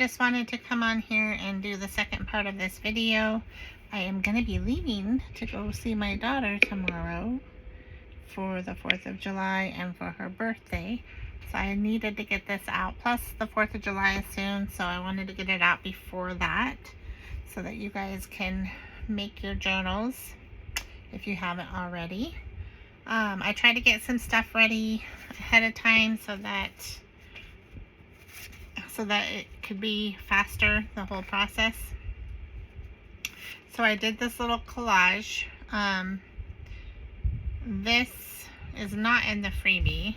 just wanted to come on here and do the second part of this video. I am going to be leaving to go see my daughter tomorrow for the 4th of July and for her birthday. So I needed to get this out. Plus the 4th of July is soon, so I wanted to get it out before that so that you guys can make your journals if you haven't already. I tried to get some stuff ready ahead of time so that it could be faster, the whole process. So I did this little collage. This is not in the freebie,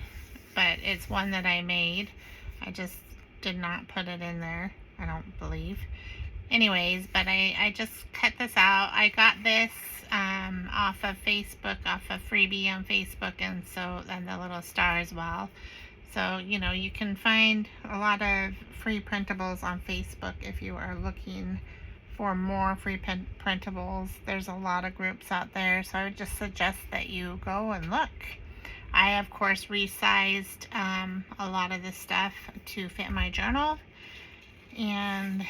but it's one that I made. I just did not put it in there, I don't believe. Anyways, but I just cut this out. I got this off of Facebook, off of freebie on Facebook, and the little star as well. So, you know, you can find a lot of free printables on Facebook if you are looking for more free printables. There's a lot of groups out there, so I would just suggest that you go and look. I, of course, resized a lot of this stuff to fit my journal, and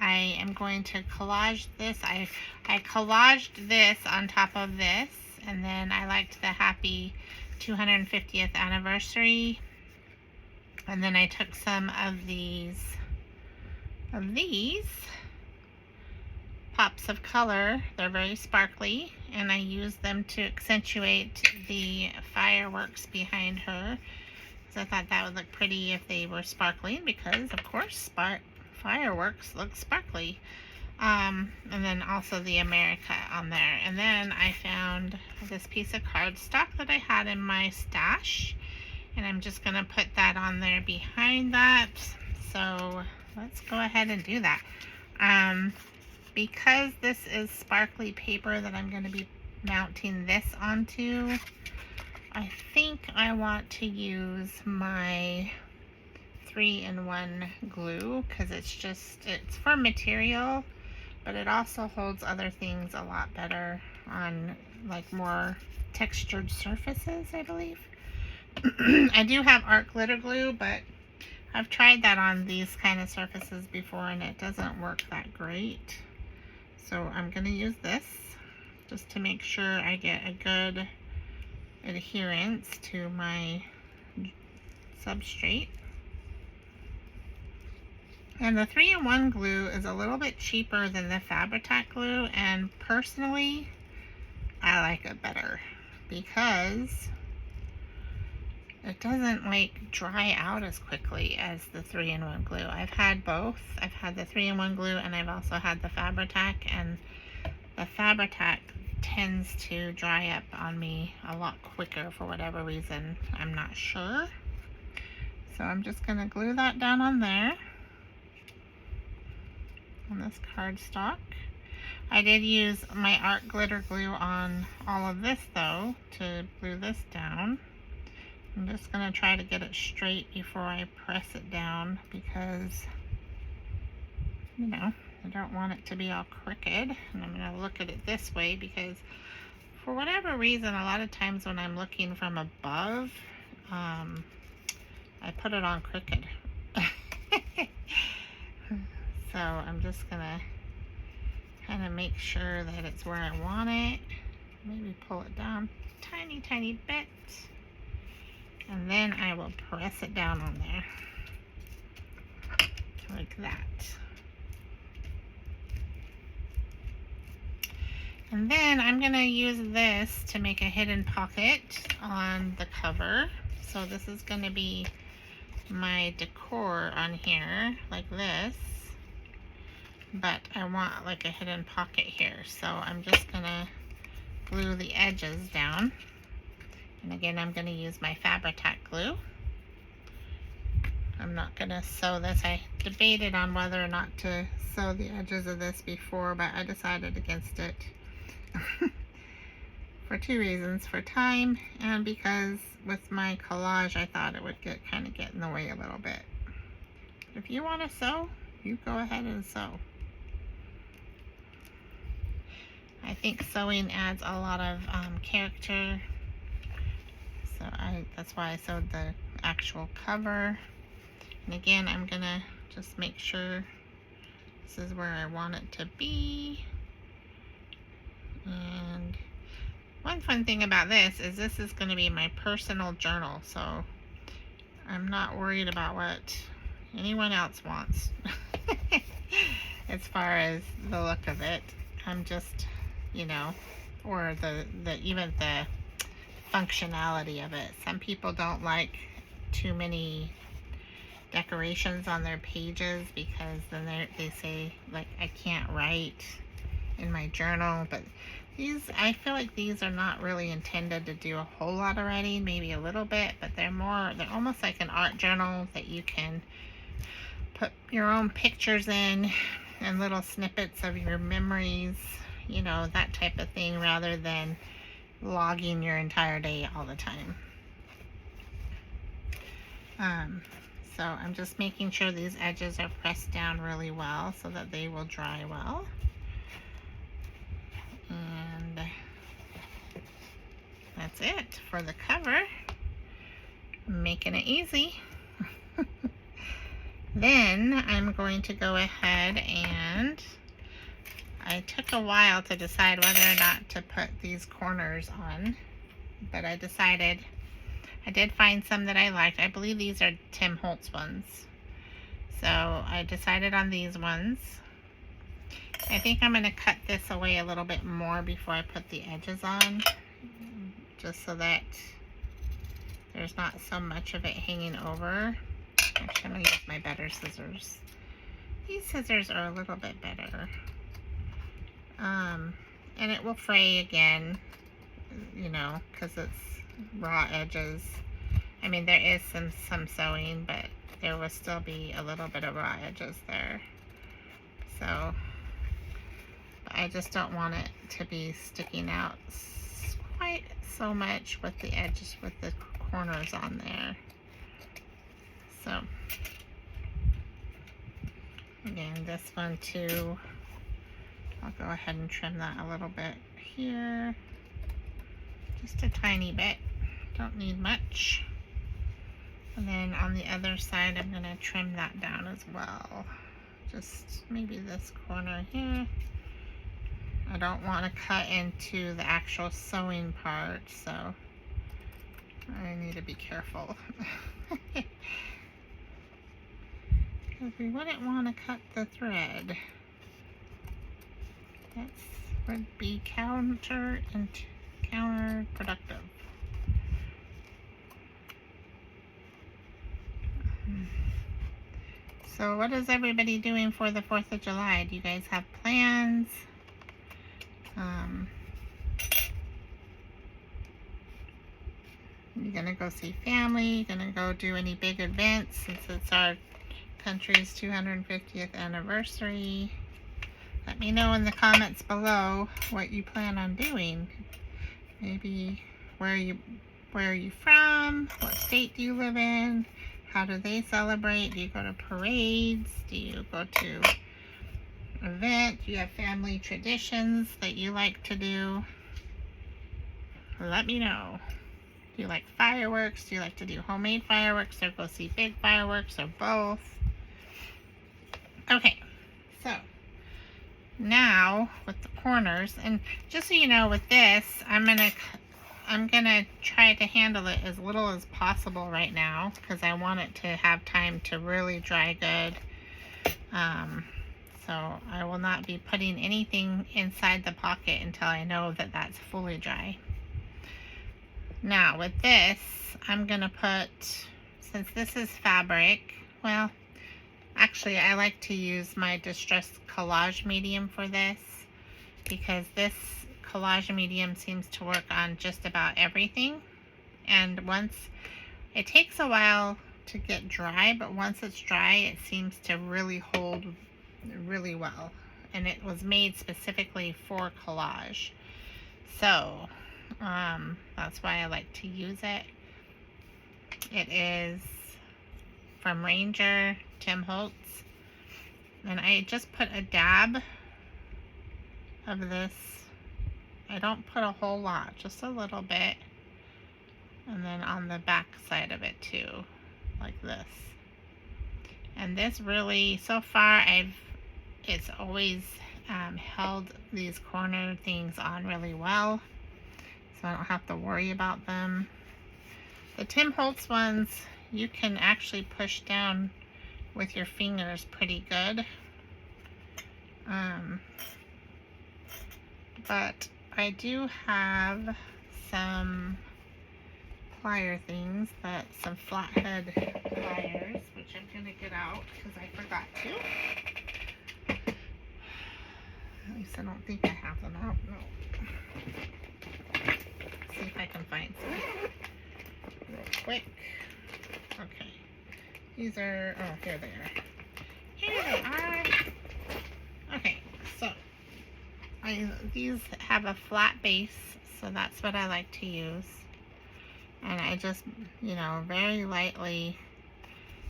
I am going to collage this. I collaged this on top of this, and then I liked the happy 250th anniversary, and then I took some of these pops of color. They're very sparkly, and I used them to accentuate the fireworks behind her, so I thought that would look pretty if they were sparkling, because of course fireworks look sparkly. And then also the America on there. And then I found this piece of cardstock that I had in my stash, and I'm just gonna put that on there behind that. So let's go ahead and do that. Because this is sparkly paper that I'm going to be mounting this onto, I think I want to use my 3-in-1 glue, because it's for material, but it also holds other things a lot better on like more textured surfaces, I believe. I do have art glitter glue, but I've tried that on these kind of surfaces before and it doesn't work that great. So I'm going to use this just to make sure I get a good adherence to my substrate. And the 3-in-1 glue is a little bit cheaper than the Patriotic glue, and personally I like it better because it doesn't like dry out as quickly as the 3-in-1 glue. I've had both. I've had the 3-in-1 glue and I've also had the Patriotic, and the Patriotic tends to dry up on me a lot quicker for whatever reason. I'm not sure. So I'm just going to glue that down on there, on this cardstock. I did use my art glitter glue on all of this though to glue this down. I'm just going to try to get it straight before I press it down because, you know, I don't want it to be all crooked. And I'm going to look at it this way because for whatever reason, a lot of times when I'm looking from above, I put it on crooked. So I'm just going to kind of make sure that it's where I want it. Maybe pull it down tiny, tiny bit. And then I will press it down on there, like that. And then I'm going to use this to make a hidden pocket on the cover. So this is going to be my decor on here, like this. But I want like a hidden pocket here. So I'm just going to glue the edges down. And again, I'm going to use my Patriotic glue. I'm not going to sew this. I debated on whether or not to sew the edges of this before, but I decided against it for two reasons: for time, and because with my collage I thought it would get in the way a little bit. If you want to sew, you go ahead and sew. I think sewing adds a lot of character. So that's why I sewed the actual cover. And again, I'm gonna just make sure this is where I want it to be. And one fun thing about this is going to be my personal journal, so I'm not worried about what anyone else wants as far as the look of it. I'm just, you know, or the even the functionality of it. Some people don't like too many decorations on their pages because then they say, like, I can't write in my journal. But these, I feel like these are not really intended to do a whole lot of writing, maybe a little bit, but they're almost like an art journal that you can put your own pictures in and little snippets of your memories, you know, that type of thing, rather than logging your entire day all the time. So I'm just making sure these edges are pressed down really well so that they will dry well. And that's it for the cover. Making it easy. Then I'm going to go ahead and I took a while to decide whether or not to put these corners on, but I decided, I did find some that I liked. I believe these are Tim Holtz ones. So I decided on these ones. I think I'm going to cut this away a little bit more before I put the edges on, just so that there's not so much of it hanging over. Actually, I'm going to use my better scissors. These scissors are a little bit better. And it will fray again, you know, because it's raw edges. I mean, there is some sewing, but there will still be a little bit of raw edges there. So I just don't want it to be sticking out quite so much with the edges, with the corners on there. So again, this one too, I'll go ahead and trim that a little bit here, just a tiny bit, don't need much. And then on the other side, I'm going to trim that down as well, just maybe this corner here. I don't want to cut into the actual sewing part, so I need to be careful. Because we wouldn't want to cut the thread. That would be counterproductive. So what is everybody doing for the 4th of July? Do you guys have plans? You gonna go see family? You gonna go do any big events since it's our country's 250th anniversary? Let me know in the comments below what you plan on doing. Maybe where are you from? What state do you live in? How do they celebrate? Do you go to parades? Do you go to event? Do you have family traditions that you like to do? Let me know. Do you like fireworks? Do you like to do homemade fireworks, or go see big fireworks, or both? Okay, so now with the corners, and just so you know, with this, I'm gonna try to handle it as little as possible right now because I want it to have time to really dry good. So I will not be putting anything inside the pocket until I know that that's fully dry. Now with this, I'm gonna put, since this is fabric, well, actually I like to use my distressed collage medium for this, because this collage medium seems to work on just about everything. And once, it takes a while to get dry, but once it's dry, it seems to really hold really well. And it was made specifically for collage. So that's why I like to use it. It is from Ranger, Tim Holtz. And I just put a dab of this. I don't put a whole lot, just a little bit. And then on the back side of it too, like this. And this really, so far, it's always held these corner things on really well, so I don't have to worry about them. The Tim Holtz ones, you can actually push down with your fingers pretty good. But I do have some plier things, some flathead pliers, which I'm going to get out because I forgot to. At least I don't think I have them out. No. See if I can find some real quick. Okay. These are, oh, here they are. Here they are. Okay, so these have a flat base, so that's what I like to use. And I just, very lightly,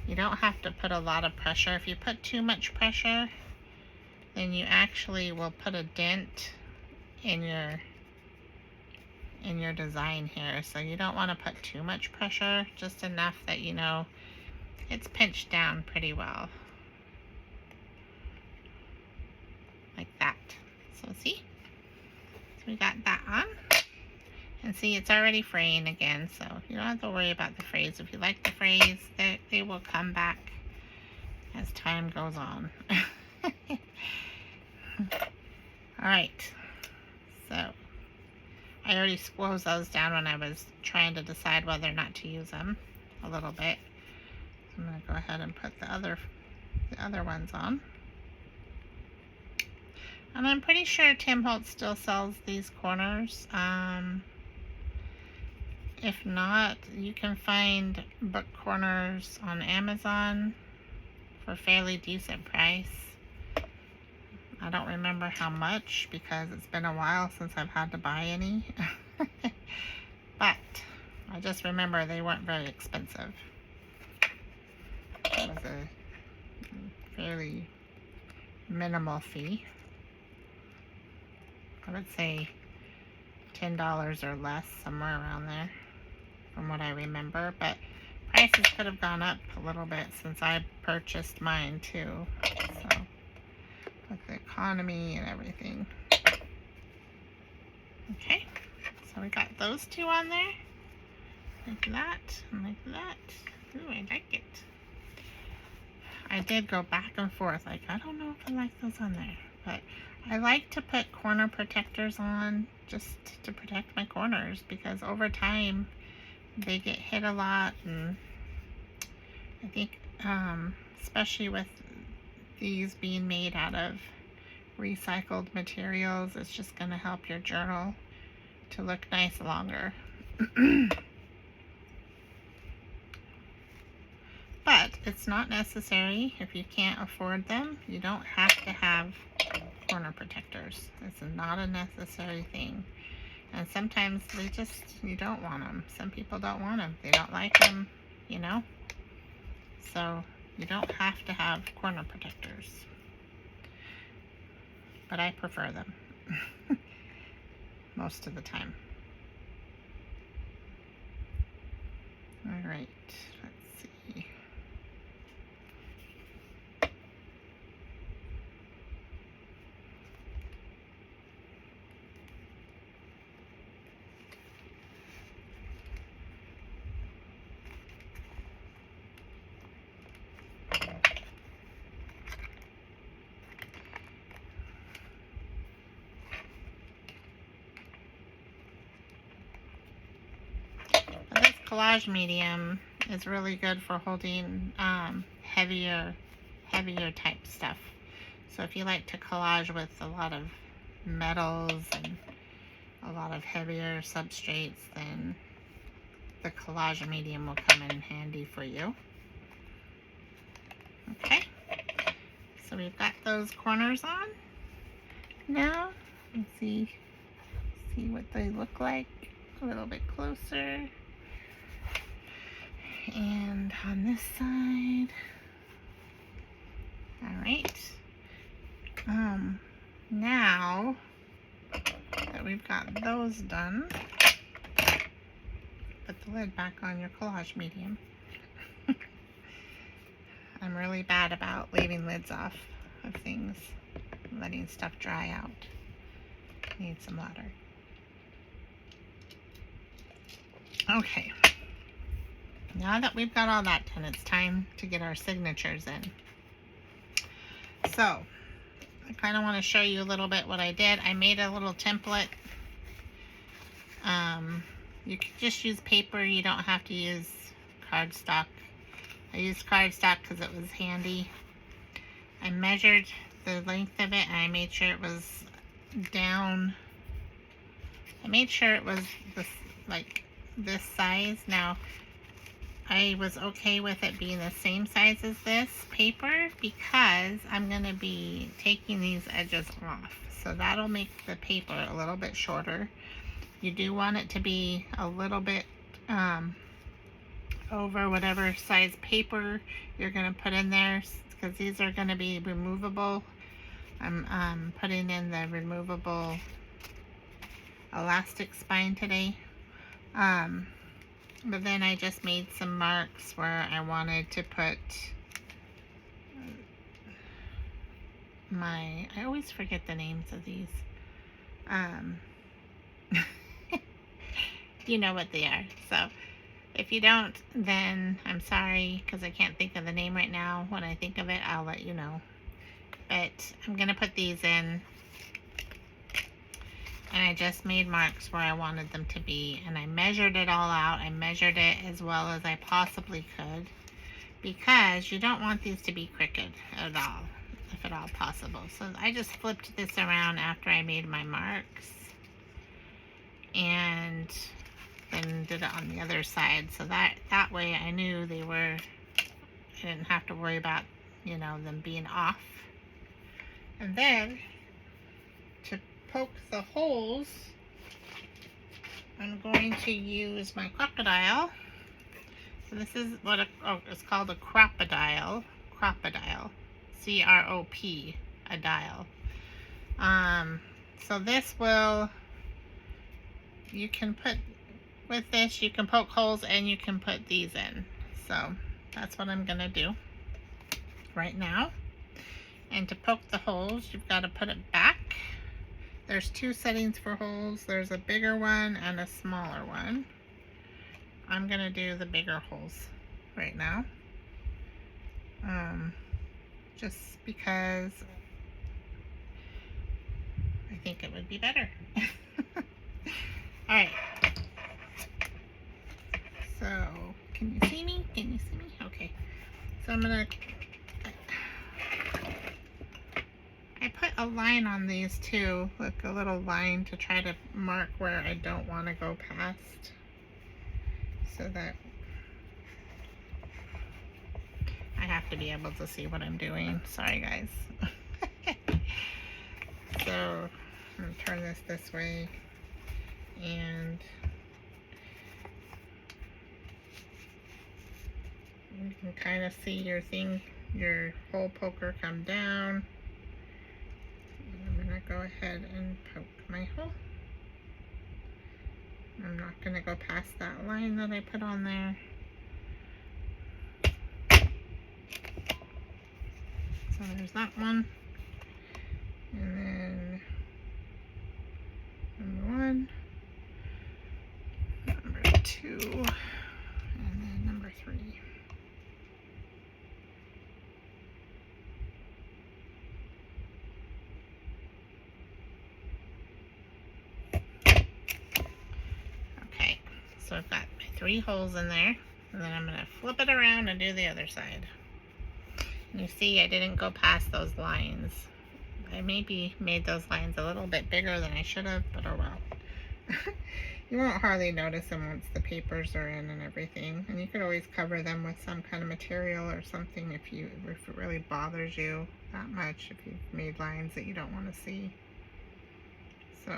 you don't have to put a lot of pressure. If you put too much pressure, then you actually will put a dent in your design here. So you don't want to put too much pressure, just enough that it's pinched down pretty well. Like that. So see? So we got that on. And see, it's already fraying again, so you don't have to worry about the frays. If you like the frays, they will come back as time goes on. Alright, so I already closed those down when I was trying to decide whether or not to use them a little bit. So I'm going to go ahead and put the other ones on. And I'm pretty sure Tim Holtz still sells these corners. If not, you can find book corners on Amazon for a fairly decent price. I don't remember how much because it's been a while since I've had to buy any. But I just remember they weren't very expensive. It was a fairly minimal fee. I would say $10 or less, somewhere around there, from what I remember. But prices could have gone up a little bit since I purchased mine too. So, with the economy and everything. Okay, so we got those two on there. Like that, and like that. Ooh, I like it. I did go back and forth, like, I don't know if I like those on there, but I like to put corner protectors on just to protect my corners because over time they get hit a lot, and I think especially with these being made out of recycled materials, it's just going to help your journal to look nice longer. But it's not necessary. If you can't afford them, you don't have to have corner protectors. It's not a necessary thing. And sometimes you don't want them. Some people don't want them. They don't like them, So you don't have to have corner protectors. But I prefer them most of the time. All right, let's see. Collage medium is really good for holding heavier type stuff. So if you like to collage with a lot of metals and a lot of heavier substrates, then the collage medium will come in handy for you. Okay, so we've got those corners on. Now let's see what they look like a little bit closer. And on this side, all right. Now that we've got those done, put the lid back on your collage medium. I'm I'm really bad about leaving lids off of things, letting stuff dry out. Need some water. Okay. Now that we've got all that done, it's time to get our signatures in. So, I kind of want to show you a little bit what I did. I made a little template. You can just use paper. You don't have to use cardstock. I used cardstock because it was handy. I measured the length of it and I made sure it was down. I made sure it was this size. Now, I was okay with it being the same size as this paper because I'm going to be taking these edges off. So that'll make the paper a little bit shorter. You do want it to be a little bit over whatever size paper you're going to put in there, because these are going to be removable. I'm putting in the removable elastic spine today. But then I just made some marks where I wanted to put I always forget the names of these. You know what they are. So if you don't, then I'm sorry, because I can't think of the name right now. When I think of it, I'll let you know. But I'm going to put these in. And I just made marks where I wanted them to be. And I measured it all out. I measured it as well as I possibly could. Because you don't want these to be crooked at all, if at all possible. So I just flipped this around after I made my marks. And then did it on the other side. So that way I knew they were, I didn't have to worry about, you know, them being off. And then to poke the holes, I'm going to use my crocodile. So this is what it's called, a cropodile. Cropodile. C-R-O-P, a dial. So this will, you can put, with this you can poke holes and you can put these in. So that's what I'm going to do right now. And to poke the holes, you've got to put it back. There's two settings for holes. There's a bigger one and a smaller one. I'm going to do the bigger holes right now. Just because I think it would be better. Alright. So, can you see me? Can you see me? Okay. So I'm going to, I put a line on these too, like a little line to try to mark where I don't want to go past, so that I have to be able to see what I'm doing. Sorry guys. So I'm going to turn this way, and you can kind of see your hole poker come down. I'm going to go ahead and poke my hole. I'm not going to go past that line that I put on there. So there's that one. And then number 1, number 2, and then number 3. Okay, so I've got my 3 holes in there, and then I'm going to flip it around and do the other side. And you see I didn't go past those lines. I maybe made those lines a little bit bigger than I should have, but oh well. You won't hardly notice them once the papers are in and everything. And you could always cover them with some kind of material or something if it really bothers you that much, if you've made lines that you don't want to see. So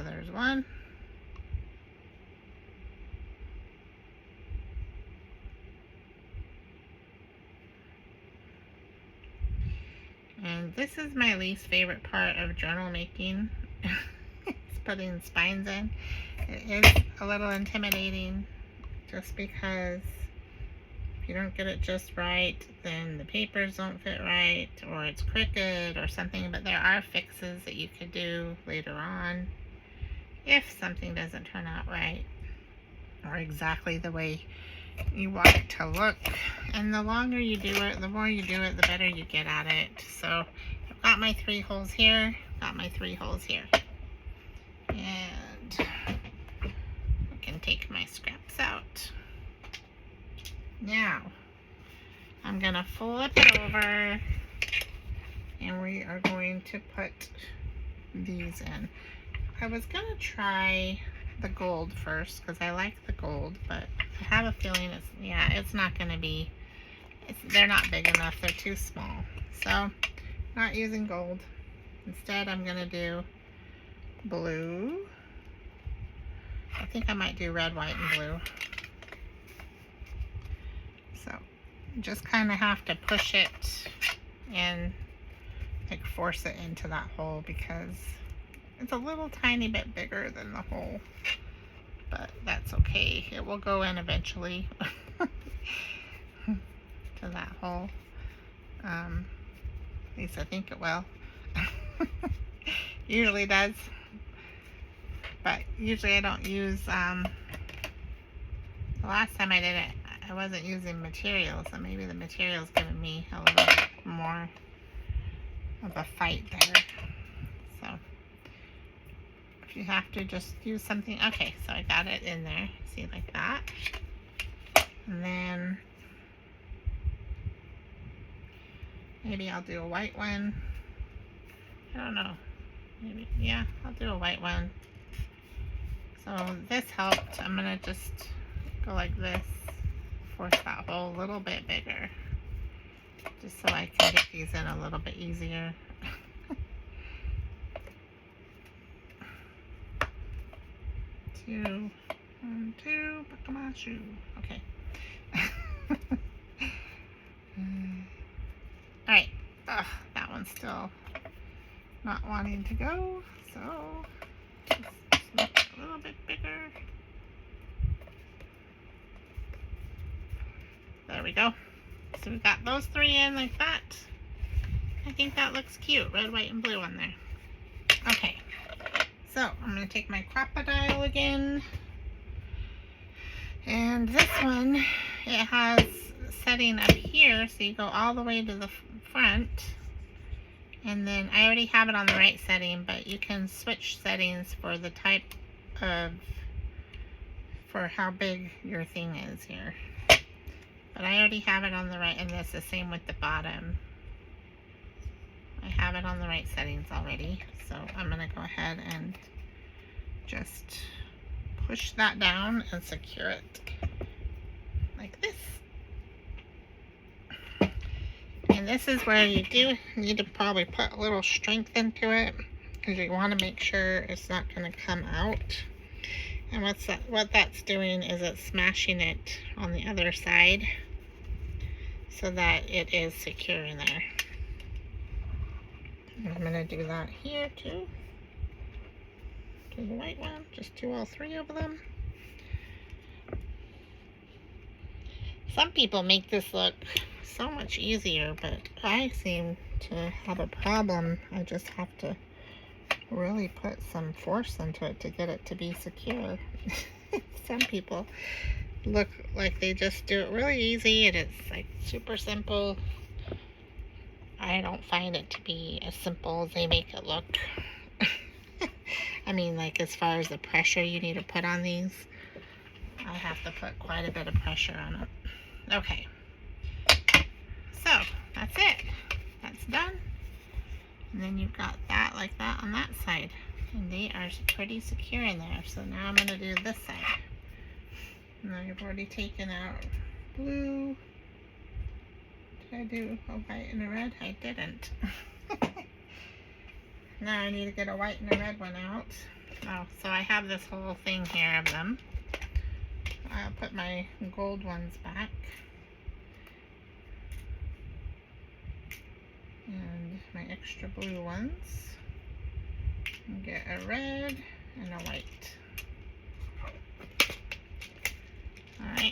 there's one. And this is my least favorite part of journal making. It's putting spines in. It is a little intimidating just because if you don't get it just right, then the papers don't fit right, or it's crooked or something. But there are fixes that you could do later on if something doesn't turn out right or exactly the way you want it to look. And the longer you do it, the more you do it, the better you get at it. So I've got my 3 holes here, got my 3 holes here. And I can take my scraps out. Now, I'm going to flip it over and we are going to put these in. I was going to try the gold first because I like the gold, but I have a feeling it's not going to be, they're not big enough, they're too small. So, not using gold. Instead, I'm going to do blue. I think I might do red, white, and blue. So, you just kind of have to push it and like force it into that hole because it's a little tiny bit bigger than the hole. But that's okay. It will go in eventually to that hole. At least I think it will. Usually does. But usually I don't use, the last time I did it, I wasn't using material, so maybe the material's giving me a little bit more of a fight there. So, if you have to just use something, okay, so I got it in there, see, like that. And then, maybe I'll do a white one. I don't know. Maybe, yeah, I'll do a white one. So this helped. I'm going to just go like this, force that hole a little bit bigger, just so I can get these in a little bit easier. Two, 1, 2, buckle my shoe. Okay. Alright. That one's still not wanting to go, so just make it a little bit bigger. There we go. So we've got those 3 in like that. I think that looks cute. Red, white, and blue on there. Okay. So I'm going to take my crocodile again. And this one, it has setting up here. So you go all the way to the front. And then I already have it on the right setting, but you can switch settings for the type of, for how big your thing is here. But I already have it on the right, and it's the same with the bottom. I have it on the right settings already, so I'm going to go ahead and just push that down and secure it like this. And this is where you do need to probably put a little strength into it because you want to make sure it's not going to come out. And what that's doing is it's smashing it on the other side so that it is secure in there. And I'm going to do that here too. Do the white one, just do all 3 of them. Some people make this look so much easier, but I seem to have a problem. I just have to really put some force into it to get it to be secure. Some people look like they just do it really easy and it's like super simple. I don't find it to be as simple as they make it look. I mean, like as far as the pressure you need to put on these, I have to put quite a bit of pressure on it. Okay, so that's it. That's done. And then you've got that like that on that side. And they are pretty secure in there. So now I'm going to do this side. And I've already taken out blue. Did I do a white and a red? I didn't. Now I need to get a white and a red one out. Oh, so I have this whole thing here of them. I'll put my gold ones back. And my extra blue ones. And get a red and a white. Alright.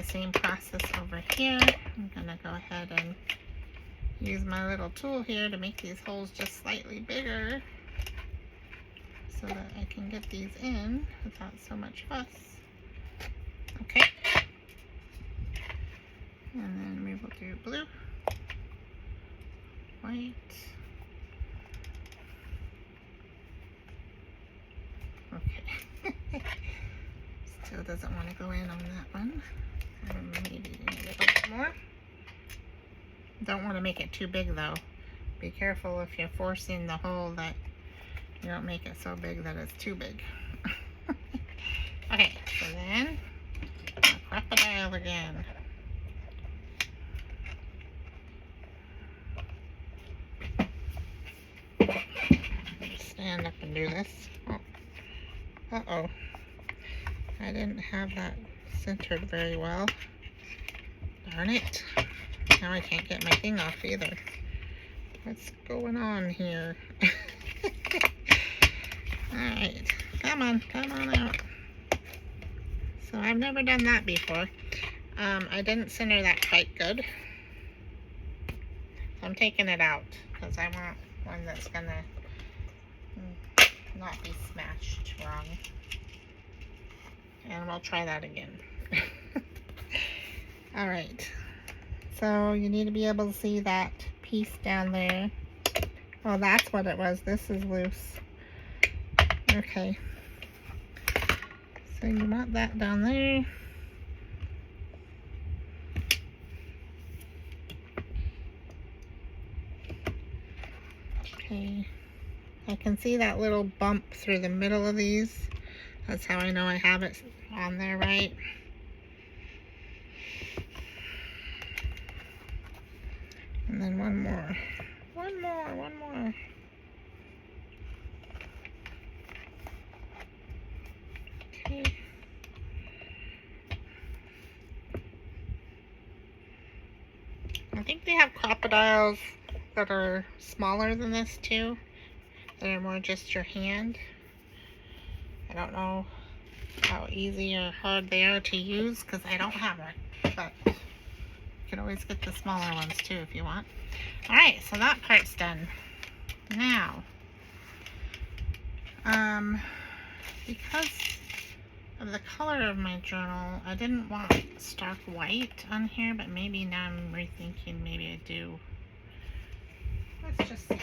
the same process over here. I'm gonna go ahead and use my little tool here to make these holes just slightly bigger so that I can get these in without so much fuss. Okay. And then we will do blue, white, okay. Still doesn't want to go in on that one. Maybe a little bit more. Don't want to make it too big though. Be careful if you're forcing the hole that you don't make it so big that it's too big. Okay, so then crocodile again. Stand up and do this. Oh. Uh-oh. I didn't have that centered very well. Darn it. Now I can't get my thing off either. What's going on here? Alright. Come on out. So I've never done that before. I didn't center that quite good. So I'm taking it out because I want one that's gonna not be smashed wrong. And we'll try that again. Alright. So you need to be able to see that piece down there. Oh, that's what it was. This is loose. Okay. So you want that down there. Okay. I can see that little bump through the middle of these. That's how I know I have it on there right. And then one more. One more. Okay. I think they have crocodiles that are smaller than this too. That are more just your hand. I don't know how easy or hard they are to use because I don't have one. But you can always get the smaller ones too if you want. Alright, so that part's done. Now, because of the color of my journal, I didn't want stark white on here, but maybe now I'm rethinking, maybe I do. Let's just see.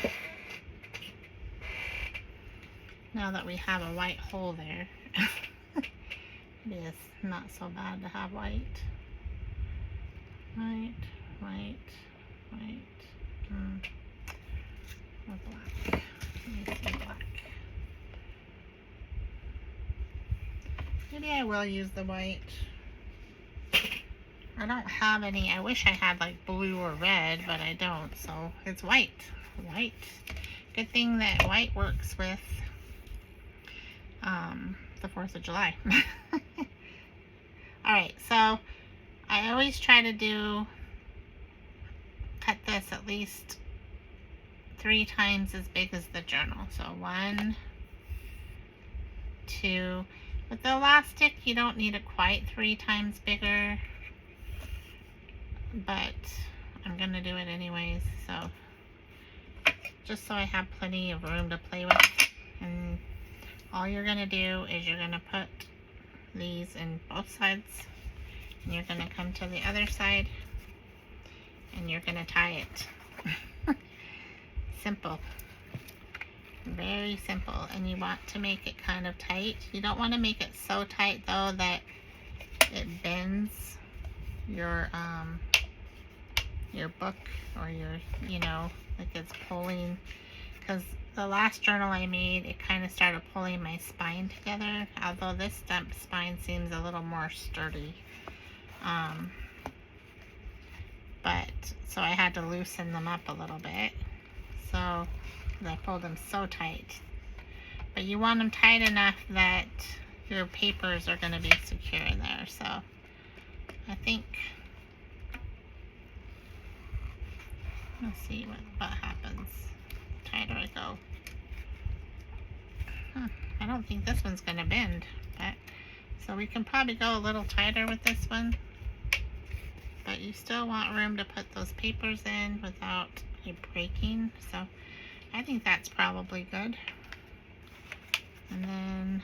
Now that we have a white hole there, it is not so bad to have white. White. Or black. Let me see black. Maybe I will use the white. I don't have any. I wish I had like blue or red, but I don't. So it's white. White. Good thing that white works with the 4th of July. Alright, so I always try to cut this at least 3 times as big as the journal. So 1, 2. With the elastic, you don't need it quite 3 times bigger, but I'm going to do it anyways, so just so I have plenty of room to play with. And all you're going to do is you're going to put these in both sides, and you're going to come to the other side, and you're going to tie it. Simple. Very simple. And you want to make it kind of tight. You don't want to make it so tight though that it bends your book or your, like it's pulling, because the last journal I made, it kind of started pulling my spine together, although this spine seems a little more sturdy. But so I had to loosen them up a little bit, so I pulled them so tight. But you want them tight enough that your papers are going to be secure in there. So I think, let's see what happens. The tighter I go. I don't think this one's going to bend, but so we can probably go a little tighter with this one. but you still want room to put those papers in without it breaking. So I think that's probably good. And then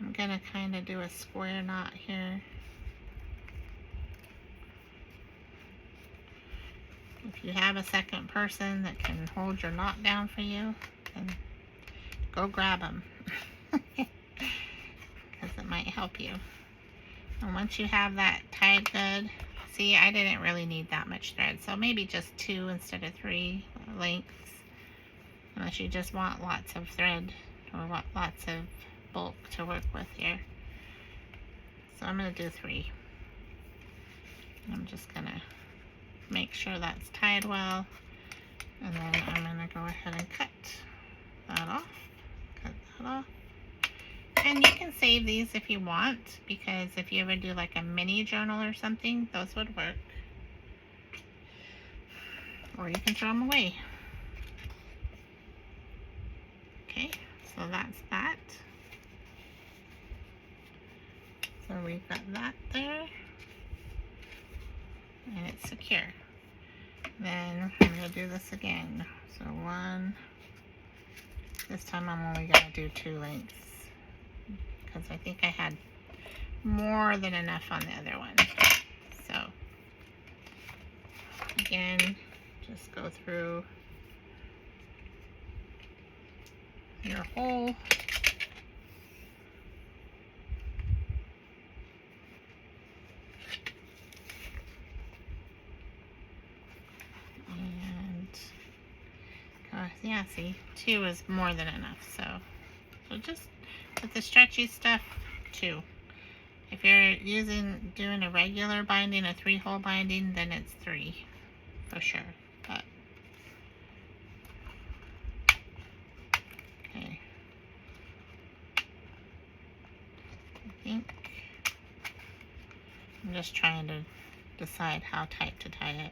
I'm gonna kind of do a square knot here. If you have a second person that can hold your knot down for you, then go grab them. Because it might help you. And once you have that tied good, see, I didn't really need that much thread, so maybe just 2 instead of 3 lengths, unless you just want lots of thread or lots of bulk to work with here. So I'm going to do 3. I'm just going to make sure that's tied well, and then I'm going to go ahead and cut that off. Cut that off. And you can save these if you want, because if you ever do like a mini journal or something, those would work. Or you can throw them away. Okay, so that's that. So we've got that there. And it's secure. Then I'm going to do this again. So 1. This time I'm only going to do 2 lengths, because I think I had more than enough on the other one. So again, just go through your hole. And yeah, see, 2 is more than enough. So just with the stretchy stuff, 2. If you're doing a regular binding, a 3-hole binding, then it's 3 for sure. But okay, I think I'm just trying to decide how tight to tie it.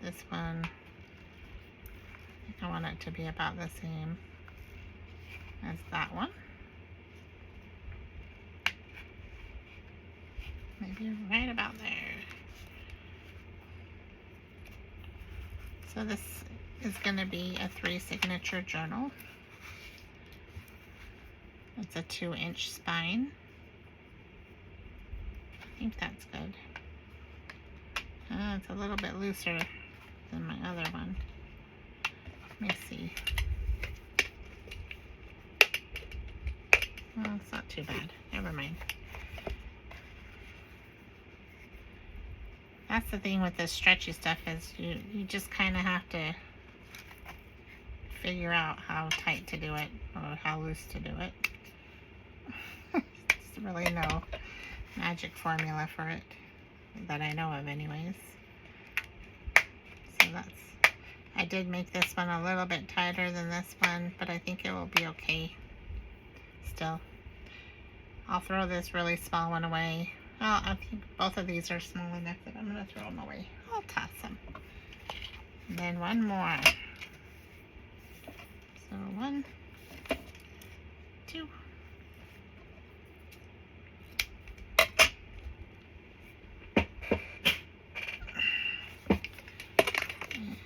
This one, I think I want it to be about the same as that one. Maybe right about there. So this is going to be a 3 signature journal. It's a 2-inch spine. I think that's good. It's a little bit looser than my other one. Let me see. Well, it's not too bad. Never mind. That's the thing with this stretchy stuff, is you just kind of have to figure out how tight to do it or how loose to do it. There's really no magic formula for it that I know of anyways. So I did make this one a little bit tighter than this one, but I think it will be okay still. I'll throw this really small one away. Well, I think both of these are small enough that I'm going to throw them away. I'll toss them. And then one more. So 1, 2.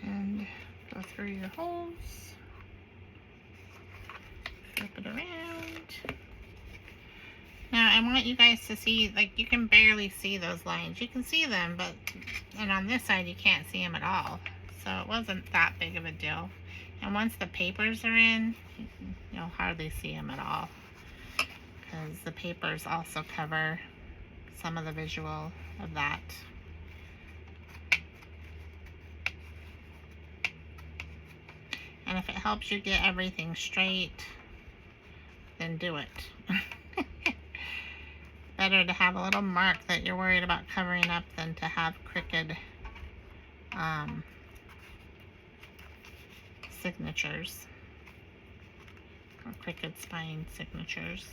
And go through your holes. Flip it around. Now, I want you guys to see, like, you can barely see those lines. You can see them, and on this side, you can't see them at all. So it wasn't that big of a deal. And once the papers are in, you'll hardly see them at all, because the papers also cover some of the visual of that. And if it helps you get everything straight, then do it. Better to have a little mark that you're worried about covering up than to have crooked signatures or crooked spine signatures.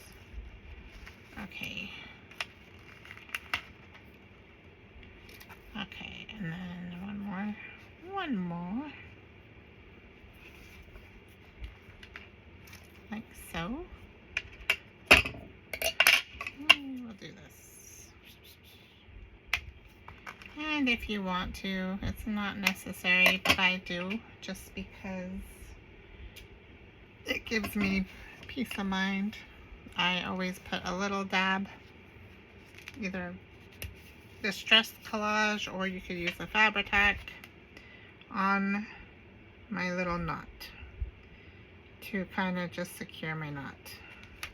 Okay. Okay, and then one more, like so. We'll do this. mind if you want to. It's not necessary, but I do, just because it gives me peace of mind. I always put a little dab, either distress collage, or you could use a Patriotic, on my little knot to kind of just secure my knot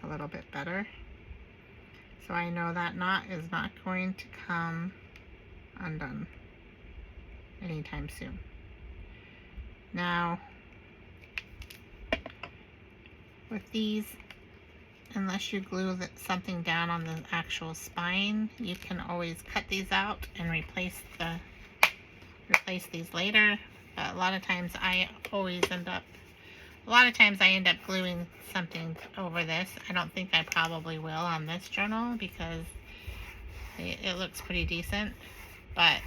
a little bit better. So I know that knot is not going to come undone anytime soon. Now, with these, unless you glue something down on the actual spine, you can always cut these out and replace these later. But a lot of times I end up gluing something over this. I don't think I probably will on this journal because it looks pretty decent, but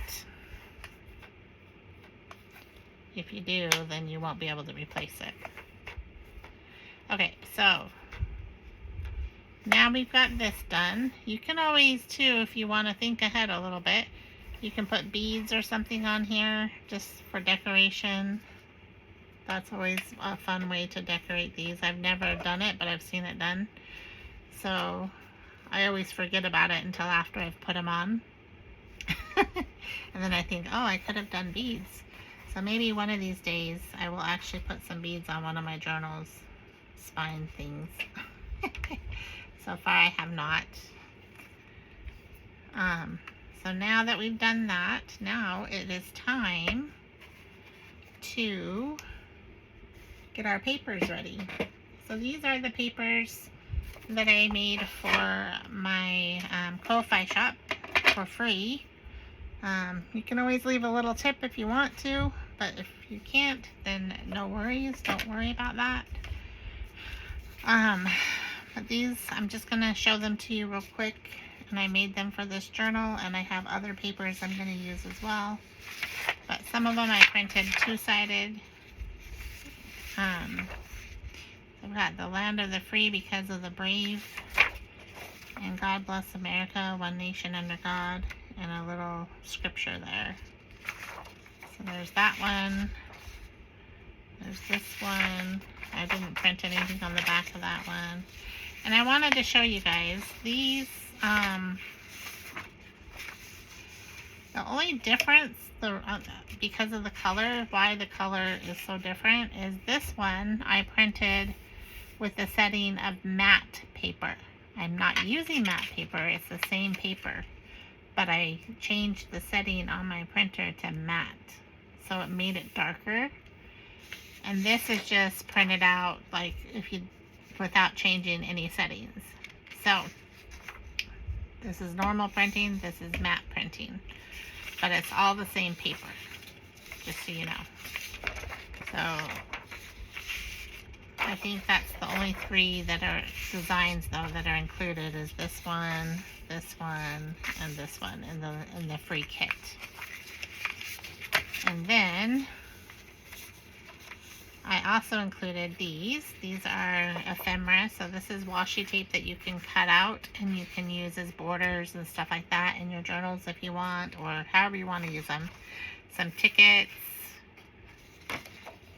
if you do, then you won't be able to replace it. Okay, so now we've got this done. You can always too, if you want to think ahead a little bit, you can put beads or something on here just for decoration. That's always a fun way to decorate these. I've never done it, but I've seen it done. So I always forget about it until after I've put them on. And then I think, oh, I could have done beads. So maybe one of these days I will actually put some beads on one of my journals spine things. So far I have not. So now that we've done that, now it is time to get our papers ready. So these are the papers that I made for my Ko-Fi shop for free. You can always leave a little tip if you want to, but if you can't, then no worries. Don't worry about that. But these, I'm just going to show them to you real quick. And I made them for this journal, and I have other papers I'm going to use as well. But some of them I printed two-sided. I've got the land of the free because of the brave, and God bless America, one nation under God, and a little scripture there. So there's that one. There's this one. I didn't print anything on the back of that one. And I wanted to show you guys these. The only difference, because of the color, why the color is so different, is this one I printed with the setting of matte paper. I'm not using matte paper, it's the same paper, but I changed the setting on my printer to matte, so it made it darker. And this is just printed out like without changing any settings. So this is normal printing, this is matte printing, but it's all the same paper, just so you know. So I think that's the only three that are designs though that are included, is this one, and this one in the free kit. And then I also included these. These are ephemera, so this is washi tape that you can cut out and you can use as borders and stuff like that in your journals if you want, or however you want to use them. Some tickets.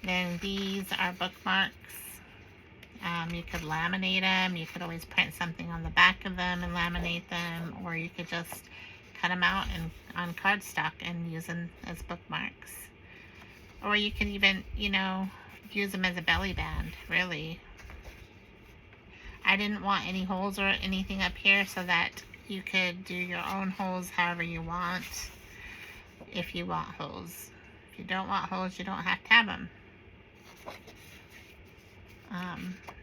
Then these are bookmarks. You could laminate them. You could always print something on the back of them and laminate them, or you could just cut them out on cardstock and use them as bookmarks. Or you could even, use them as a belly band, really. I didn't want any holes or anything up here, so that you could do your own holes however you want, if you want holes. If you don't want holes, you don't have to have them.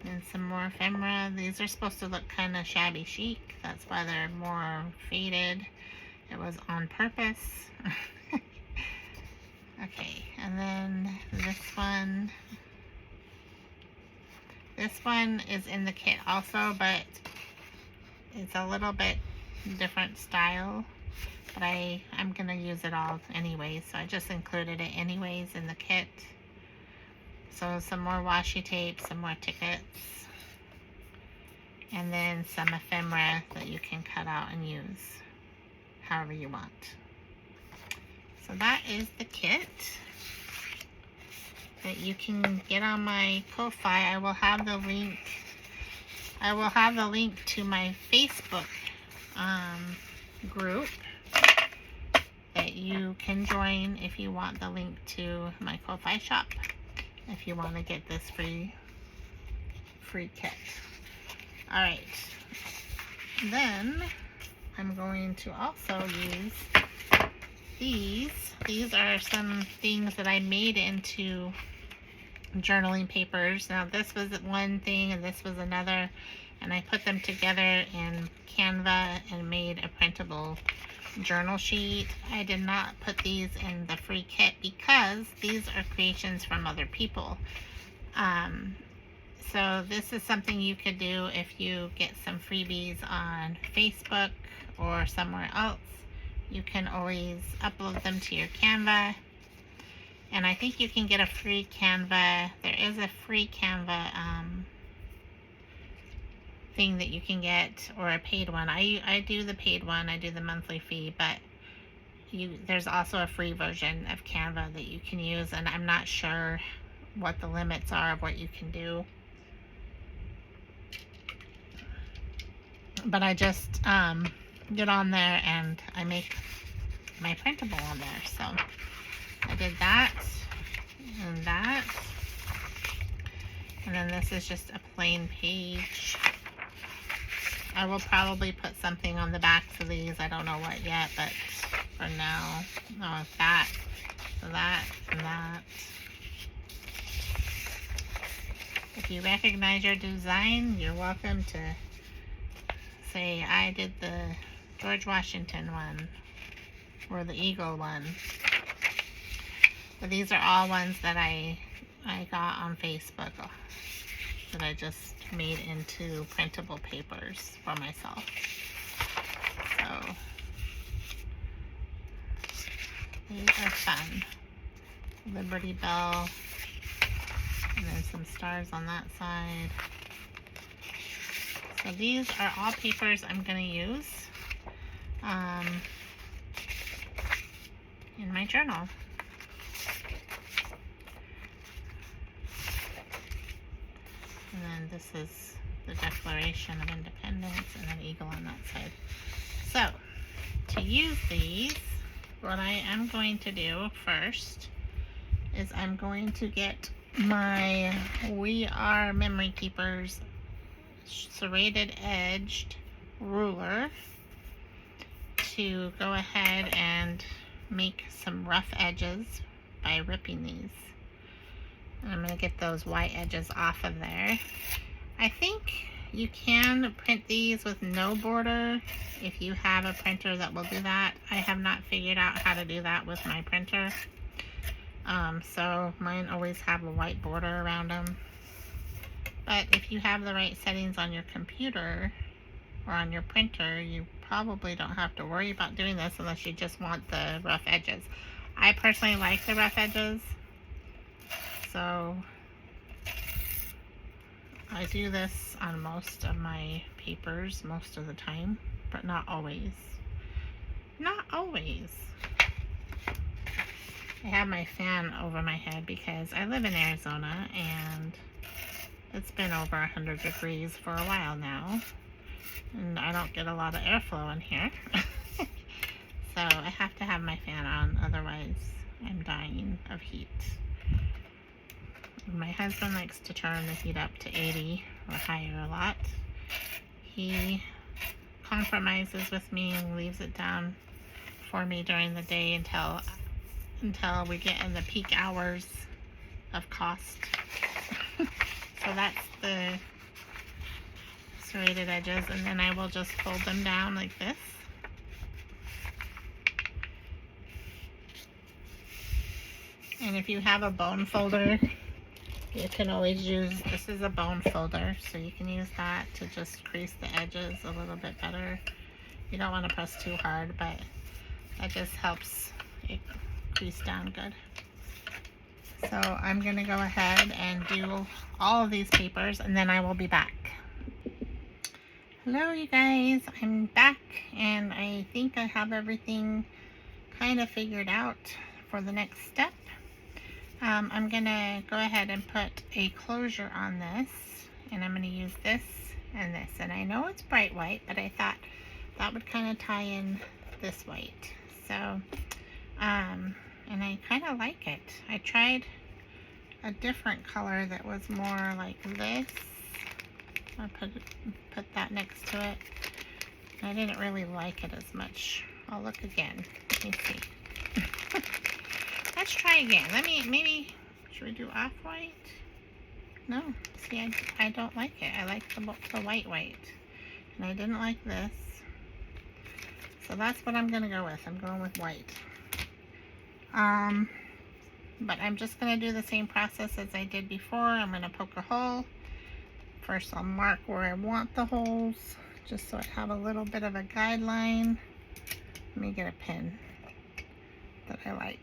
And some more ephemera. These are supposed to look kind of shabby chic. That's why they're more faded. It was on purpose. Okay, and then this one. This one is in the kit also, but it's a little bit different style. But I'm going to use it all anyway, so I just included it anyways in the kit. So some more washi tape, some more tickets, and then some ephemera that you can cut out and use however you want. So that is the kit that you can get on my Ko-Fi. I will have the link. I will have the link to my Facebook group that you can join if you want the link to my Ko-Fi shop, if you want to get this free kit. All right, then I'm going to also use these. These are some things that I made into journaling papers. Now this was one thing and this was another, and I put them together in Canva and made a printable journal sheet. I did not put these in the free kit because these are creations from other people. So this is something you could do if you get some freebies on Facebook or somewhere else. You can always upload them to your Canva. And I think you can get a free Canva. There is a free Canva thing that you can get, or a paid one. I do the paid one. I do the monthly fee, but there's also a free version of Canva that you can use, and I'm not sure what the limits are of what you can do. But I just get on there and I make my printable on there. So I did that and that. And then this is just a plain page. I will probably put something on the back for these. I don't know what yet, but for now, no, that, so that, and that. If you recognize your design, you're welcome to say, I did the George Washington one, or the Eagle one. But these are all ones that I got on Facebook that I just made into printable papers for myself. So these are fun. Liberty Bell, and then some stars on that side. So these are all papers I'm going to use in my journal. And then this is the Declaration of Independence, and an eagle on that side. So, to use these, what I am going to do first is I'm going to get my We Are Memory Keepers serrated edged ruler to go ahead and make some rough edges by ripping these. And I'm going to get those white edges off of there. I think you can print these with no border if you have a printer that will do that. I have not figured out how to do that with my printer. So mine always have a white border around them. But if you have the right settings on your computer or on your printer, you probably don't have to worry about doing this unless you just want the rough edges. I personally like the rough edges, so I do this on most of my papers most of the time, but not always. Not always. I have my fan over my head because I live in Arizona and it's been over 100 degrees for a while now, and I don't get a lot of airflow in here. So I have to have my fan on, otherwise I'm dying of heat. My husband likes to turn the heat up to 80 or higher a lot. He compromises with me and leaves it down for me during the day until we get in the peak hours of cost. So that's the serrated edges, and then I will just fold them down like this. And if you have a bone folder, you can always use, this is a bone folder, so you can use that to just crease the edges a little bit better. You don't want to press too hard, but that just helps it crease down good. So I'm going to go ahead and do all of these papers, and then I will be back. Hello you guys, I'm back, and I think I have everything kind of figured out for the next step. I'm gonna go ahead and put a closure on this, and I'm gonna use this and this, and I know it's bright white, but I thought that would kind of tie in this white. So and I kind of like it. I tried a different color that was more like this. I'll put that next to it. I didn't really like it as much. I'll look again. Let me see. Let's try again. Maybe, should we do off-white? No. See, I don't like it. I like the white. And I didn't like this. So that's what I'm going to go with. I'm going with white. But I'm just going to do the same process as I did before. I'm going to poke a hole. First I'll mark where I want the holes, just so I have a little bit of a guideline. Let me get a pen that I like.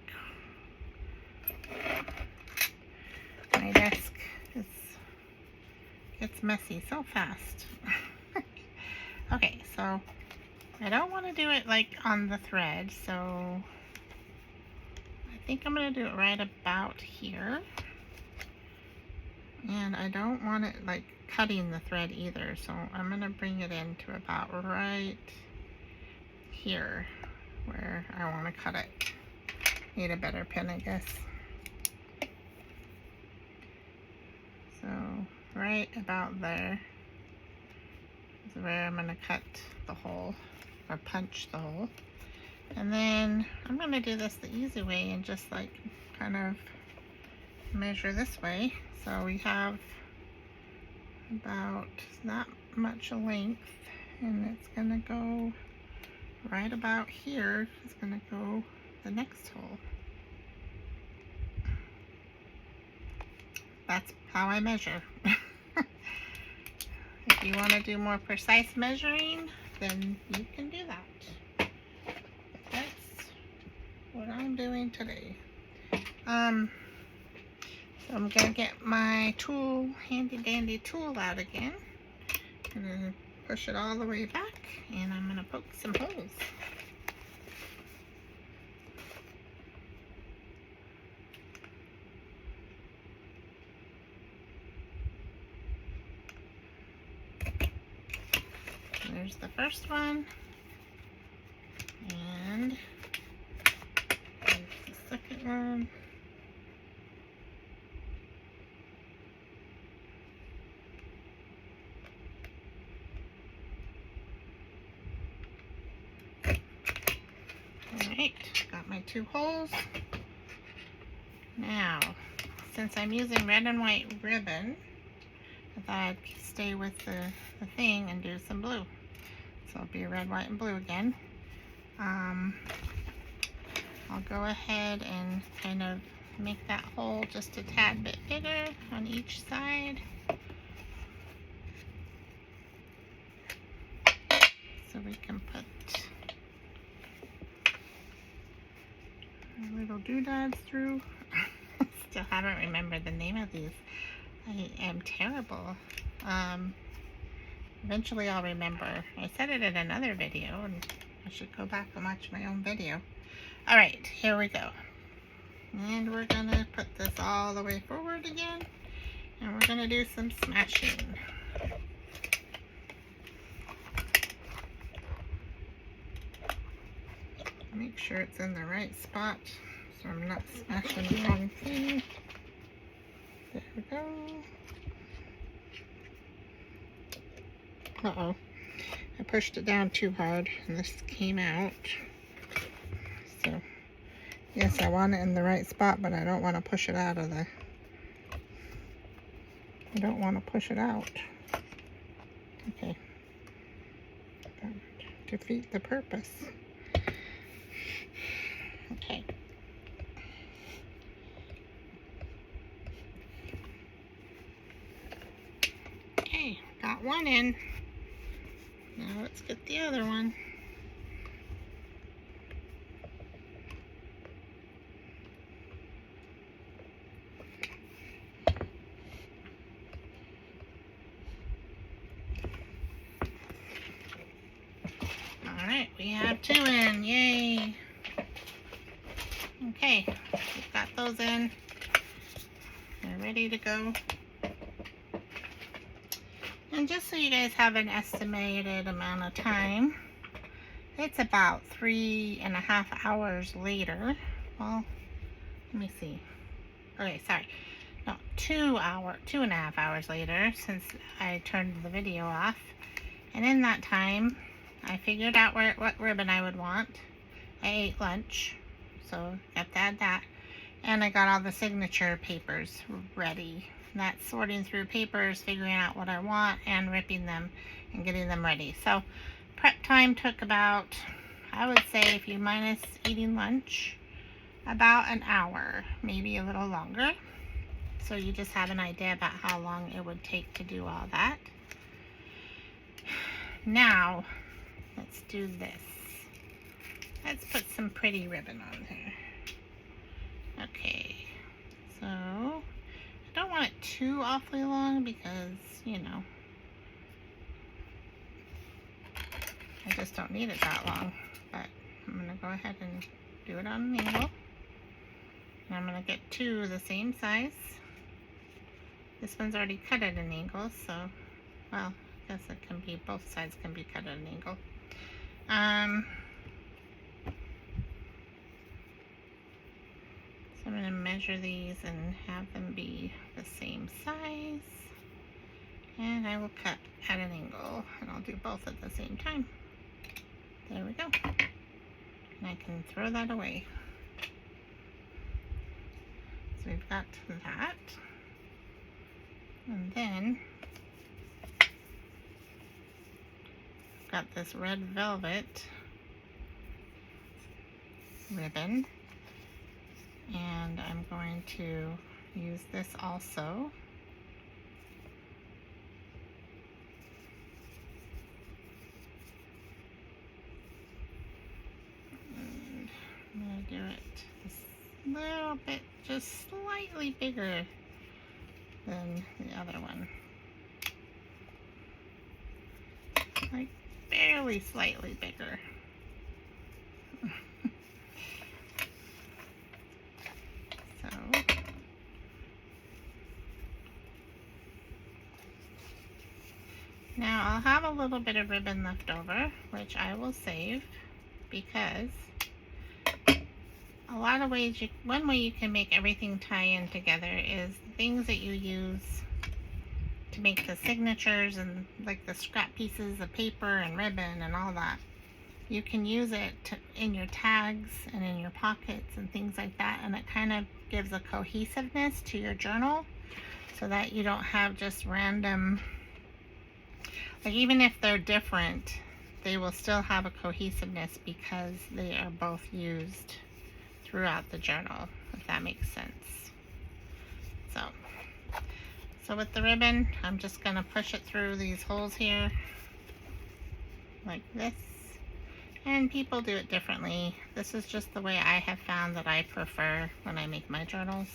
My desk gets messy so fast. Okay, so I don't want to do it like on the thread, so I think I'm going to do it right about here. And I don't want it like cutting the thread either, so I'm going to bring it in to about right here where I want to cut it. Need a better pin, I guess. So right about there is where I'm going to cut the hole, or punch the hole. And then I'm going to do this the easy way and just like kind of measure this way. So we have about that much length, and it's going to go right about here. It's going to go the next hole. That's how I measure. If you want to do more precise measuring, then you can do that. That's what I'm doing today. So I'm going to get my tool, handy dandy tool out again. I'm going to push it all the way back, and I'm going to poke some holes. There's the first one, and there's the second one. Alright, got my 2 holes. Now, since I'm using red and white ribbon, I thought I'd stay with the thing and do some blue. So it'll be red, white, and blue again. I'll go ahead and kind of make that hole just a tad bit bigger on each side. So we can put our little doodads through. Still haven't remembered the name of these. I am terrible. Eventually I'll remember. I said it in another video, and I should go back and watch my own video. Alright, here we go. And we're going to put this all the way forward again, and we're going to do some smashing. Make sure it's in the right spot so I'm not smashing the wrong thing. There we go. Uh-oh. I pushed it down too hard and this came out. So, yes, I want it in the right spot, but I don't want to push it out of the... I don't want to push it out. Okay. That would defeat the purpose. Okay. Okay, got one in. Now let's get the other one. Alright, we have 2 in. Yay! Okay, we've got those in. They're ready to go. And just so you guys have an estimated amount of time, it's about 3.5 hours later. Well, let me see. Okay, sorry. No, 2.5 hours later since I turned the video off. And in that time, I figured out what ribbon I would want. I ate lunch, so got to add that. And I got all the signature papers ready. And that's sorting through papers, figuring out what I want, and ripping them and getting them ready. So prep time took about, I would say, if you minus eating lunch, about an hour, maybe a little longer. So you just have an idea about how long it would take to do all that. Now, let's do this. Let's put some pretty ribbon on there. Okay, so I don't want it too awfully long because, you know, I just don't need it that long. But I'm going to go ahead and do it on an angle. And I'm going to get two the same size. This one's already cut at an angle, so, well, I guess it can be, both sides can be cut at an angle. So I'm going to measure these and have them be the same size. And I will cut at an angle, and I'll do both at the same time. There we go. And I can throw that away. So we've got that. And then I've got this red velvet ribbon. And I'm going to use this also. And I'm going to do it just a little bit, just slightly bigger than the other one. Like barely slightly bigger. Now I'll have a little bit of ribbon left over, which I will save, because a lot of ways, one way you can make everything tie in together is things that you use to make the signatures and like the scrap pieces of paper and ribbon and all that. You can use it in your tags and in your pockets and things like that, and it kind of gives a cohesiveness to your journal so that you don't have just random, like even if they're different, they will still have a cohesiveness because they are both used throughout the journal, if that makes sense. So with the ribbon, I'm just going to push it through these holes here, like this. And people do it differently. This is just the way I have found that I prefer when I make my journals.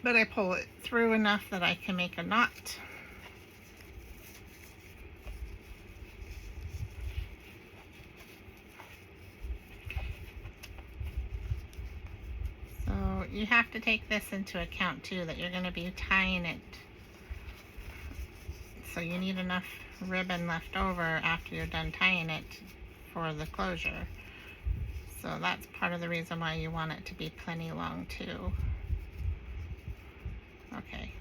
But I pull it through enough that I can make a knot. So you have to take this into account too, that you're going to be tying it. So you need enough ribbon left over after you're done tying it for the closure. So that's part of the reason why you want it to be plenty long too. Okay,